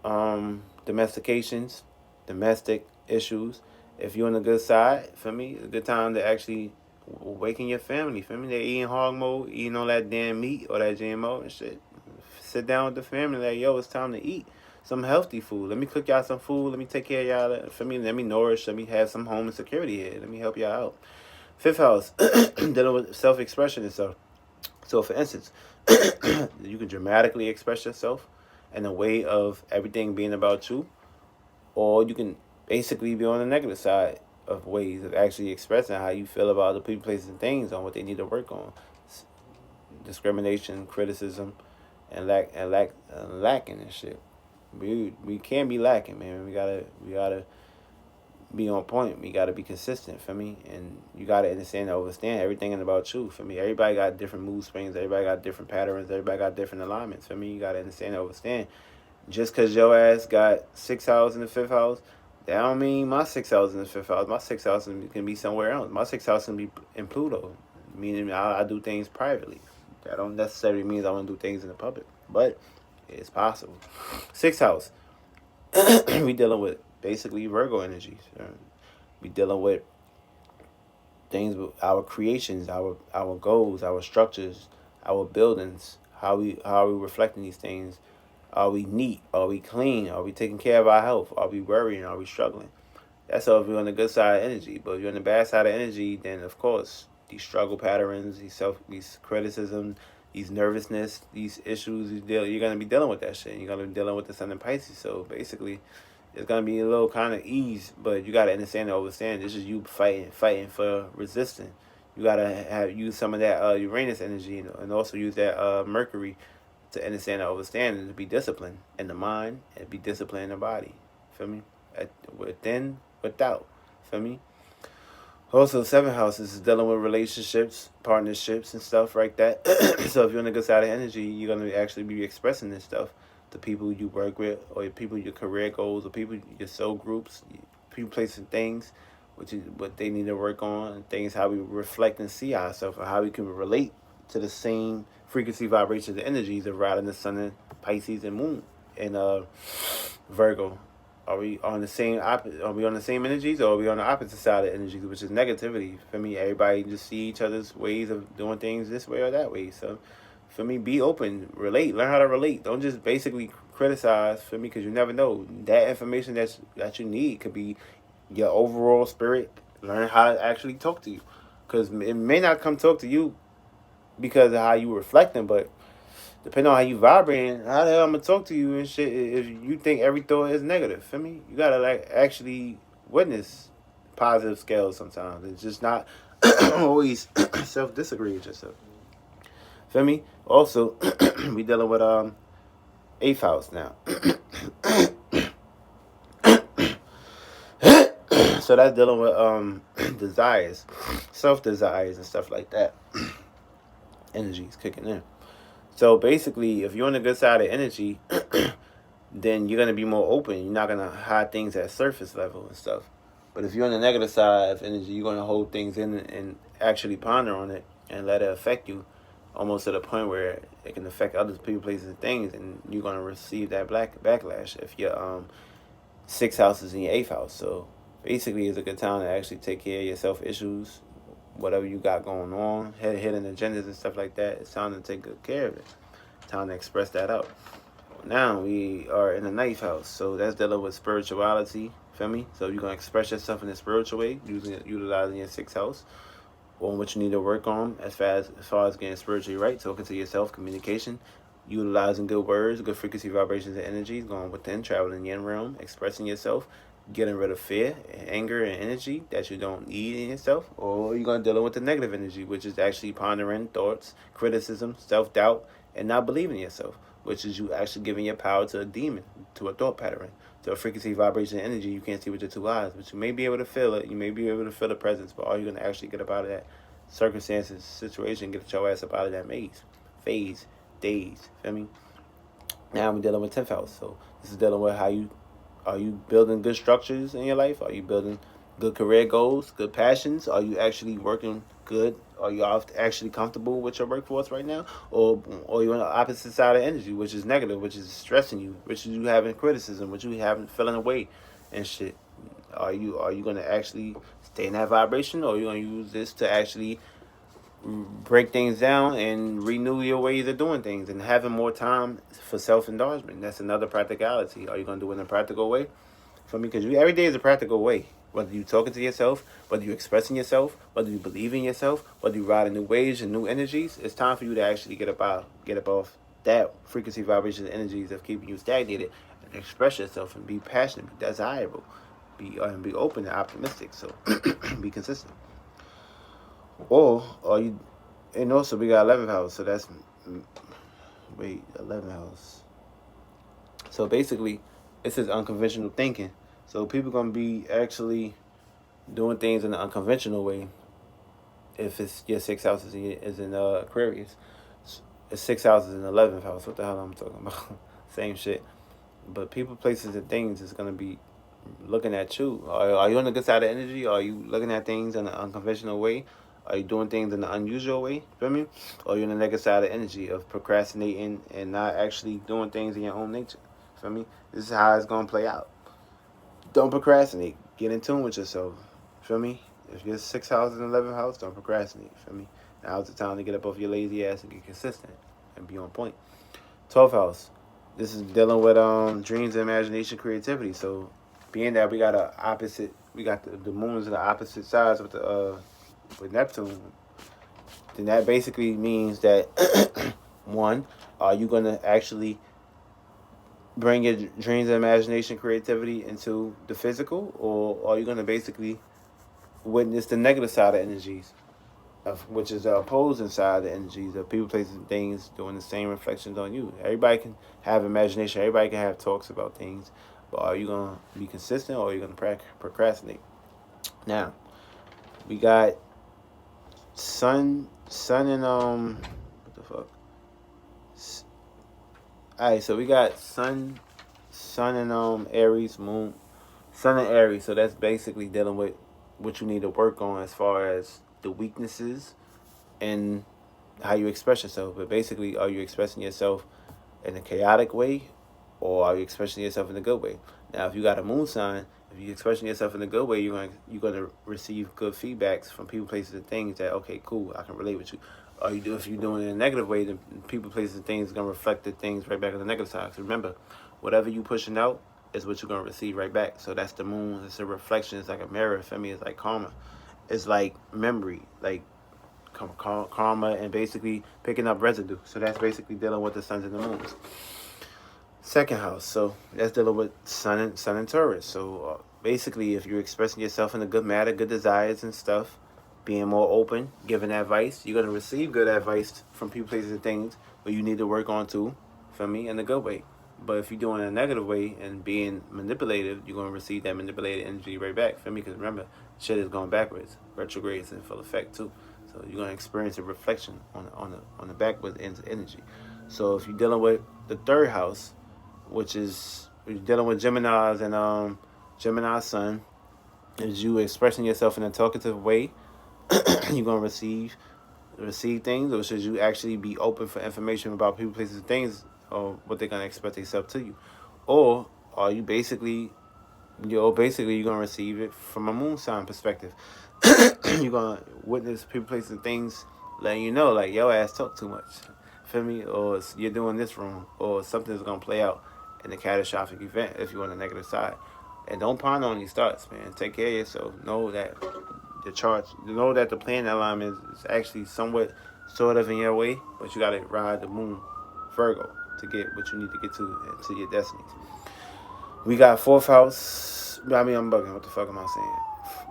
A: domestications, domestic issues. If you're on the good side, for me, it's a good time to actually awaken your family. For me, they're eating hog mode, eating all that damn meat or that GMO and shit. Sit down with the family, like, yo, it's time to eat some healthy food. Let me cook y'all some food. Let me take care of y'all. For me, let me nourish. Let me have some home and security here. Let me help y'all out. Fifth house, dealing with self-expression and stuff. So, for instance, you can dramatically express yourself in a way of everything being about you, or you can basically be on the negative side of ways of actually expressing how you feel about the people, places, and things, on what they need to work on. Discrimination, criticism, and lacking and shit. We can't be lacking, man. We gotta be on point. We gotta be consistent, for me. And you gotta understand and understand everything about you, for me. Everybody got different mood springs. Everybody got different patterns. Everybody got different alignments. For me, you gotta understand and understand. Just because your ass got 6 hours in the 5th house, that don't mean my 6 hours in the 5th house. My 6 house can be somewhere else. My 6 house can be in Pluto, meaning I do things privately. That don't necessarily mean I want to do things in the public, but it's possible. 6th house, we dealing with basically Virgo energies. We dealing with things with our creations, our goals, our structures, our buildings. How we reflecting these things. Are we neat? Are we clean? Are we taking care of our health? Are we worrying? Are we struggling? That's all if you're on the good side of energy. But if you're on the bad side of energy, then of course these struggle patterns, these criticism, these nervousness, these issues, you're gonna be dealing with that shit. You're gonna be dealing with the Sun in Pisces. So basically, it's gonna be a little kind of ease, but you gotta understand and understand. This is you fighting for resistance. You gotta use some of that Uranus energy and also use that Mercury to understand and understand, and to be disciplined in the mind and be disciplined in the body. Feel me? Within, without. Feel me? Also, 7th house is dealing with relationships, partnerships, and stuff like that. So if you're on the good side of energy, you're going to actually be expressing this stuff to people you work with, or people your career goals, or people your soul groups, people, places, and things, which is what they need to work on, and things how we reflect and see ourselves, or how we can relate to the same frequency, vibrations, and energies of riding the Sun and Pisces and Moon and Virgo. Are we on the same energies, or are we on the opposite side of energies, which is negativity? For me, everybody just see each other's ways of doing things this way or that way. So, for me, be open, relate, learn how to relate. Don't just basically criticize, for me, because you never know. That information that you need could be your overall spirit. Learn how to actually talk to you, because it may not come talk to you because of how you reflecting, but depending on how you vibrating, how the hell I'm gonna talk to you and shit if you think every thought is negative? Feel me? You gotta actually witness positive scales sometimes. It's just not always self-disagree with yourself. Feel me? Also, we dealing with 8th house now. So that's dealing with desires, self-desires and stuff like that. Energy's kicking in. So basically, if you're on the good side of energy, then you're going to be more open. You're not going to hide things at surface level and stuff. But if you're on the negative side of energy, you're going to hold things in and actually ponder on it and let it affect you, almost to the point where it can affect other people, places, and things, and you're going to receive that backlash if your 6th house is in your 8th house. So basically, it's a good time to actually take care of your self issues, whatever you got going on, hidden agendas and stuff like that. It's time to take good care of it. Time to express that out. Now we are in the ninth house, so that's dealing with spirituality. Feel me? So you're gonna express yourself in a spiritual way, utilizing your sixth house, on what you need to work on as far as getting spiritually right, talking to yourself, communication, utilizing good words, good frequency vibrations and energies, going within, traveling the yin realm, expressing yourself, getting rid of fear, anger, and energy that you don't need in yourself, or you're going to deal with the negative energy, which is actually pondering thoughts, criticism, self-doubt, and not believing in yourself, which is you actually giving your power to a demon, to a thought pattern, to a frequency, vibration, and energy you can't see with your two eyes, but you may be able to feel it, you may be able to feel the presence, but are you going to actually get up out of that circumstances, situation, get your ass up out of that phase, days, feel me? Now we're dealing with 10th house, so this is dealing with how you, are you building good structures in your life? Are you building good career goals, good passions? Are you actually working good? Are you actually comfortable with your workforce right now? Or you're on the opposite side of energy, which is negative, which is stressing you, which is you having criticism, which you having feeling away and shit. Are you going to actually stay in that vibration, or are you going to use this to actually break things down and renew your ways of doing things and having more time for self-indulgence? That's another practicality. Are you going to do it in a practical way? For me, because every day is a practical way. Whether you talking to yourself, whether you expressing yourself, whether you believe in yourself, whether you riding new waves and new energies, it's time for you to actually get up off that frequency, vibration, energies of keeping you stagnated, and express yourself and be passionate, be desirable, be open and optimistic. So be consistent. Or are you? And also we got 11th house, so that's 11th house. So basically, this is unconventional thinking. So people gonna be actually doing things in an unconventional way. If it's your sixth house is in Aquarius, it's 6 houses in 11th house. What the hell I'm talking about? Same shit. But people, places, and things is gonna be looking at you. Are you on the good side of energy? Are you looking at things in an unconventional way? Are you doing things in an unusual way? Feel me? Or are you on the negative side of energy of procrastinating and not actually doing things in your own nature? Feel me? This is how it's gonna play out. Don't procrastinate. Get in tune with yourself. Feel me? If you're 6 houses in 11th house, don't procrastinate. Feel me? Now's the time to get up off your lazy ass and get consistent and be on point. 12th house. This is dealing with dreams, imagination, creativity. So being that we got the moons in the opposite sides with Neptune, then that basically means that one, are you gonna actually bring your dreams and imagination, creativity into the physical, or are you gonna basically witness the negative side of energies, which is the opposing side of the energies of people, places, and things doing the same reflections on you? Everybody can have imagination. Everybody can have talks about things, but are you gonna be consistent, or are you gonna procrastinate? Now, we got sun and what the fuck? Alright, so we got sun and Aries, moon, sun and Aries. So that's basically dealing with what you need to work on as far as the weaknesses and how you express yourself. But basically, are you expressing yourself in a chaotic way, or are you expressing yourself in a good way? Now, if you got a moon sign, if you're expressing yourself in a good way, you're gonna receive good feedbacks from people, places, and things that, okay, cool, I can relate with you. Or if you're doing it in a negative way, then people, places, and things are gonna reflect the things right back on the negative side. So remember, whatever you pushing out is what you're gonna receive right back. So that's the moon. It's a reflection. It's like a mirror. For me, it's like karma. It's like memory, like karma, and basically picking up residue. So that's basically dealing with the suns and the moons. Second house, so that's dealing with sun and Taurus. So basically, if you're expressing yourself in a good matter, good desires and stuff, being more open, giving advice, you're gonna receive good advice from people, places, and things, but you need to work on too. For me, in a good way. But if you're doing it in a negative way and being manipulative, you're gonna receive that manipulated energy right back. For me, because remember, shit is going backwards. Retrograde is in full effect too. So you're gonna experience a reflection on the backwards energy. So if you're dealing with the third house, which is you're dealing with Gemini's and Gemini sun, is you expressing yourself in a talkative way, you're gonna receive things, or should you actually be open for information about people, places, and things, or what they're gonna expect themselves to you? Or are you basically you're gonna receive it from a moon sign perspective. You're gonna witness people, places, and things letting you know, like, your ass talk too much. Feel me? Or you're doing this wrong, or something's gonna play out in a catastrophic event if you're on the negative side. And don't ponder on these thoughts, man. Take care of yourself. Know that the charts, know that the planet alignment is actually somewhat, sort of in your way, but you gotta ride the moon, Virgo, to get what you need to get to your destinies. We got fourth house. I mean, I'm bugging. What the fuck am I saying?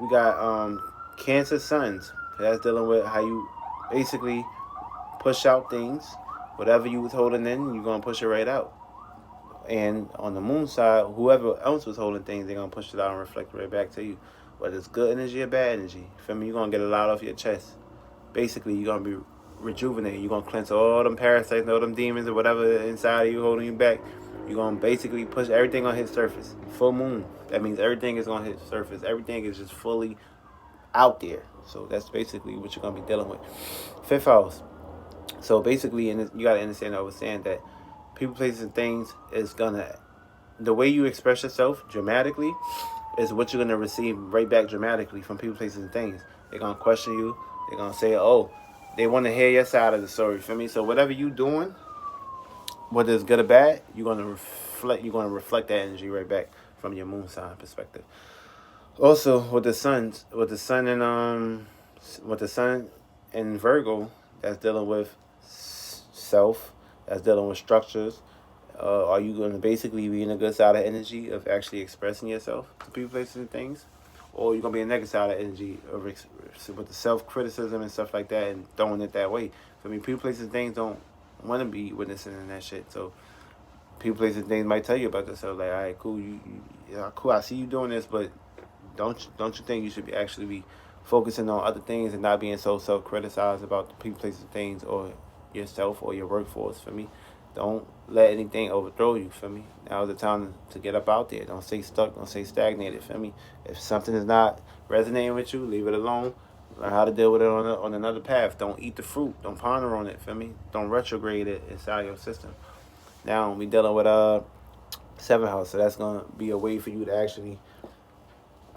A: We got Cancer Suns. That's dealing with how you basically push out things. Whatever you was holding in, you're gonna push it right out. And on the moon side, whoever else was holding things, they're gonna push it out and reflect it right back to you. Whether it's good energy or bad energy. Feel me? You're gonna get a lot off your chest. Basically, you're gonna be rejuvenated. You're gonna cleanse all them parasites, all them demons, or whatever inside of you holding you back. You're going to basically push everything on his surface. Full moon. That means everything is on his surface. Everything is just fully out there. So that's basically what you're going to be dealing with. Fifth house. So basically, you got to understand, I was saying that people, places, and things is going to, the way you express yourself dramatically is what you're going to receive right back dramatically from people, places, and things. They're going to question you. They're going to say, oh, they want to hear your side of the story. Feel me? So whatever you doing, whether it's good or bad, you're gonna reflect that energy right back from your moon sign perspective. Also, with the sun in Virgo, that's dealing with self, that's dealing with structures. Are you going to basically be in a good side of energy of actually expressing yourself to people, places, and things? Or you're going to be in a negative side of energy of with the self-criticism and stuff like that and throwing it that way? I mean, people, places, and things don't want to be witnessing that shit. So people, places, and things might tell you about this. So like, all right, cool, cool. I see you doing this, but don't you think you should be focusing on other things and not being so self-criticized about the people, places, and things, or yourself or your workforce? For me, don't let anything overthrow you. For me, now's the time to get up out there. Don't stay stuck. Don't stay stagnated. For me, if something is not resonating with you, leave it alone. Learn how to deal with it on another path. Don't eat the fruit. Don't ponder on it. Feel me? Don't retrograde it inside your system. Now we dealing with seventh house, so that's gonna be a way for you to actually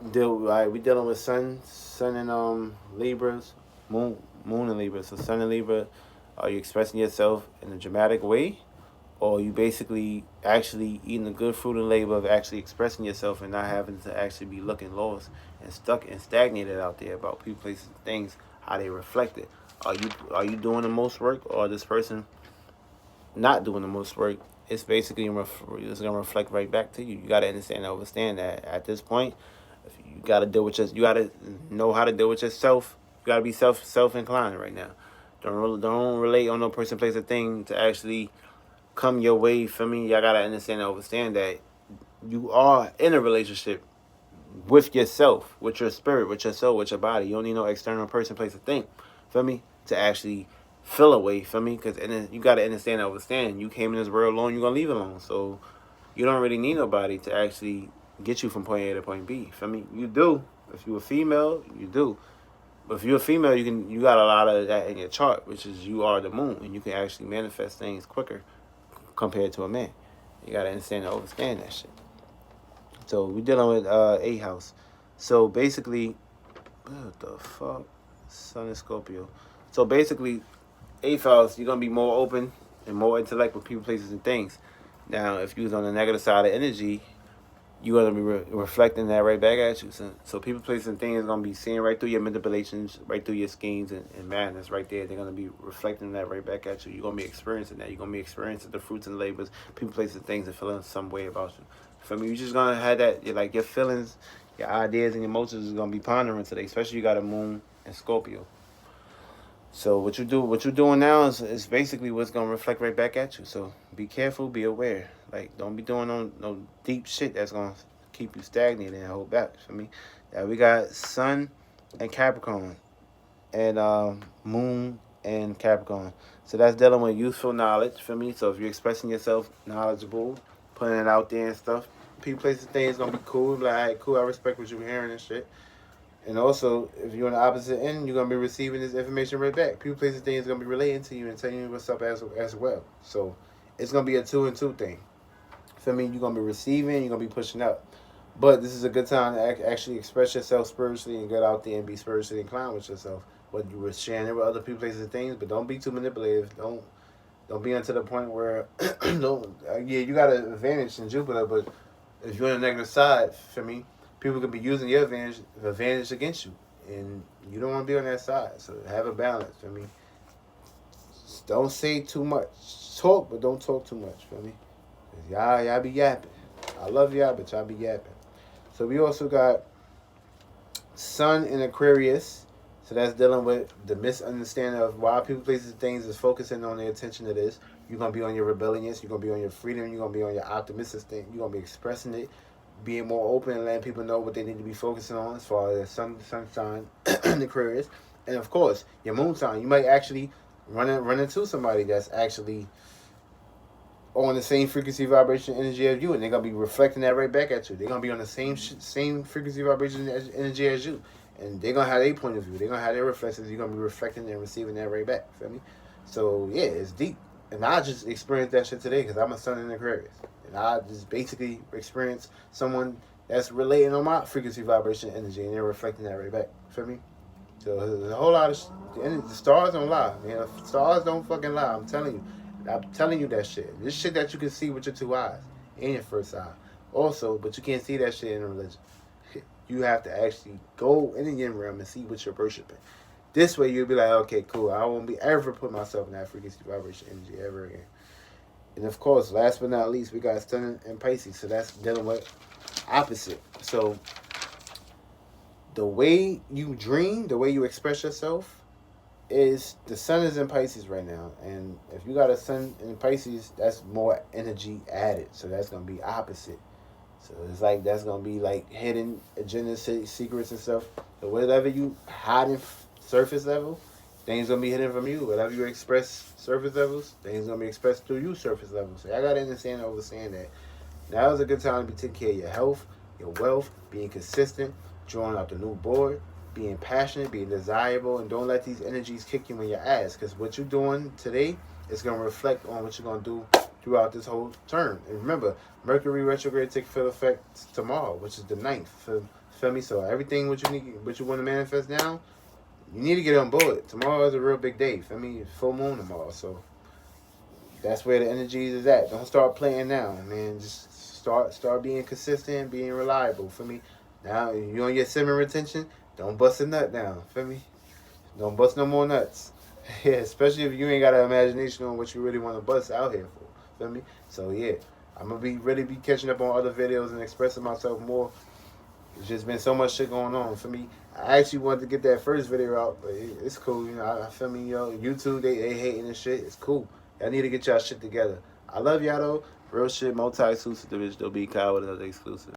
A: deal. Right, we dealing with sun and Libras, moon and Libra. So sun and Libra, are you expressing yourself in a dramatic way, or are you basically actually eating the good fruit and labor of actually expressing yourself and not having to actually be looking lost and stuck and stagnated out there about people, places, things, how they reflect it? Are you doing the most work, or this person not doing the most work? It's basically it's gonna reflect right back to you. You gotta understand and understand that at this point, you gotta you gotta know how to deal with yourself. You gotta be self inclined right now. Don't relate on no person, place, or thing to actually come your way. For me, y'all gotta understand and understand that you are in a relationship with yourself, with your spirit, with your soul, with your body. You don't need no external person, place, or thing. Feel me? To actually feel away. Feel me? Because you gotta understand and understand. You came in this world alone. You're gonna leave alone. So you don't really need nobody to actually get you from point A to point B. Feel me? You do. If you're a female, you do. But if you're a female, you got a lot of that in your chart, which is you are the moon, and you can actually manifest things quicker compared to a man. You gotta understand and understand that shit. So we're dealing with 8th house. So basically, what the fuck? Sun and Scorpio. So basically, 8th house, you're gonna be more open and more intellect with people, places, and things. Now, if you was on the negative side of energy, you're gonna be reflecting that right back at you. So people, places, and things are gonna be seeing right through your manipulations, right through your schemes and madness right there. They're gonna be reflecting that right back at you. You're gonna be experiencing that. You're gonna be experiencing the fruits and labors, people, places, and things, and feeling some way about you. For me, you're just gonna have that, like your feelings, your ideas, and your emotions is gonna be pondering today. Especially you got a moon and Scorpio. So what you're doing now is basically what's gonna reflect right back at you. So be careful, be aware. Like, don't be doing no deep shit that's gonna keep you stagnated and hold back. For me, now we got Sun and Capricorn, and Moon and Capricorn. So that's dealing with youthful knowledge. For me, so if you're expressing yourself knowledgeable, putting it out there and stuff, people, places, things gonna be cool. Like, all right, cool. I respect what you're hearing and shit. And also, if you're on the opposite end, you're going to be receiving this information right back. People, places, things going to be relating to you and telling you what's up as well. So it's going to be a 2 and 2 thing. For me, you're going to be receiving, you're going to be pushing up. But this is a good time to actually express yourself spiritually and get out there and be spiritually inclined with yourself. Whether you were sharing it with other people, places, and things, but don't be too manipulative. Don't be unto the point where don't. Yeah, you got an advantage in Jupiter, but if you're on the negative side, for me, people could be using your advantage against you, and you don't want to be on that side. So have a balance. For me, don't say too much. Talk, but don't talk too much. For me, y'all be yapping. I love y'all, but y'all be yapping. So we also got Sun in Aquarius. So that's dealing with the misunderstanding of why people, places, and things is focusing on their attention to this. You're going to be on your rebelliousness. You're going to be on your freedom. You're going to be on your optimistic thing. You're going to be expressing it, being more open and letting people know what they need to be focusing on as far as sunshine in Aquarius. And, of course, your moon sign. You might actually run into somebody that's actually on the same frequency, vibration, energy as you, and they're going to be reflecting that right back at you. They're going to be on the same frequency, vibration, energy as you. And they're going to have their point of view. They're going to have their reflections. You're going to be reflecting and receiving that right back. Feel me? So, yeah, it's deep. And I just experienced that shit today because I'm a Sun in Aquarius. And I just basically experienced someone that's relating on my frequency, vibration, energy, and they're reflecting that right back. Feel me? So, there's a whole lot of the stars don't lie, man. The stars don't fucking lie. I'm telling you. I'm telling you that shit. This shit that you can see with your two eyes and your first eye. Also, but you can't see that shit in religion. You have to actually go in the yin realm and see what you're worshiping. This way you'll be like, okay, cool. I won't be ever put myself in that frequency, vibration, energy ever again. And of course, last but not least, we got Sun in Pisces. So that's dealing with opposite. So the way you dream, the way you express yourself, is the Sun is in Pisces right now, and if you got a Sun in Pisces, that's more energy added, so that's gonna be opposite. So it's like that's gonna be like hidden agendas, secrets and stuff. So whatever you hide in surface level, things gonna be hidden from you. Whatever you express surface levels, things gonna be expressed through you surface levels. So I gotta understand and overstand that. Now is a good time to be taking care of your health, your wealth, being consistent, drawing out the new board, being passionate, being desirable, and don't let these energies kick you in your ass. Because what you're doing today is going to reflect on what you're going to do throughout this whole term. And remember, Mercury retrograde takes full effect tomorrow, which is the 9th. Feel me? So everything what you want to manifest now, you need to get on board. Tomorrow is a real big day. Feel me? Full moon tomorrow. So that's where the energies is at. Don't start playing now, man. Just start being consistent, being reliable. Feel me? Now you on your semen retention. Don't bust a nut down, feel me? Don't bust no more nuts. Yeah, especially if you ain't got an imagination on what you really want to bust out here for, feel me? So yeah, I'm gonna really be catching up on other videos and expressing myself more. There's just been so much shit going on for me. I actually wanted to get that first video out, but it's cool, you know. I feel me, yo. YouTube, they hating and shit. It's cool. Y'all need to get y'all shit together. I love y'all though. Real shit, multi-exclusive, the bitch, don't be coward, another exclusive.